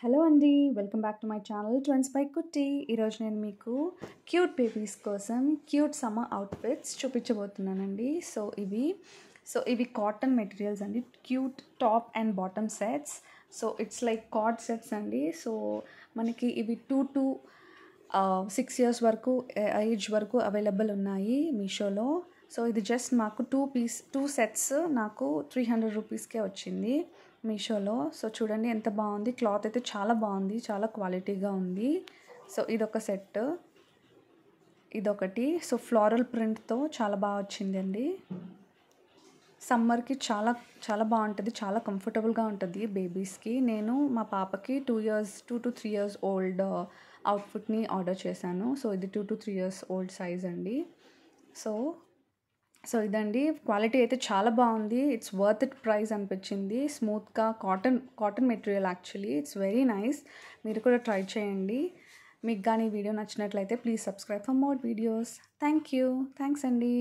Hello అండి. Welcome back to my channel twins by కుట్టి. ఈరోజు నేను మీకు క్యూట్ బేబీస్ కోసం క్యూట్ సమ్మర్ అవుట్ఫిట్స్ చూపించబోతున్నానండి. ఇవి కాటన్ మెటీరియల్స్ అండి. Cute top and bottom sets. So it's like card sets అండి. సో మనకి ఇవి 2 to 6 years వరకు ఏజ్ వరకు అవైలబుల్ ఉన్నాయి మీషోలో. సో ఇది జస్ట్ మాకు 2 సెట్స్ నాకు 300 రూపీస్కే వచ్చింది మీషోలో. సో చూడండి ఎంత బాగుంది. క్లాత్ అయితే చాలా బాగుంది, చాలా క్వాలిటీగా ఉంది. సో ఇదొక సెట్, ఇదొకటి. సో ఫ్లోరల్ ప్రింట్తో చాలా బాగా వచ్చిందండి. సమ్మర్కి చాలా చాలా బాగుంటుంది, చాలా కంఫర్టబుల్గా ఉంటుంది బేబీస్కి. నేను మా పాపకి 2 to 3 years ఓల్డ్ అవుట్ఫిట్ని ఆర్డర్ చేశాను. సో ఇది 2 to 3 years ఓల్డ్ సైజ్ అండి. సో ఇదండి, క్వాలిటీ అయితే చాలా బాగుంది. ఇట్స్ వర్త్ ఇట్ ప్రైస్ అనిపించింది. స్మూత్గా cotton material, actually it's very nice. మీరు కూడా ట్రై చేయండి. మీకు కానీ వీడియో నచ్చినట్లయితే please subscribe for more videos. Thanks అండి.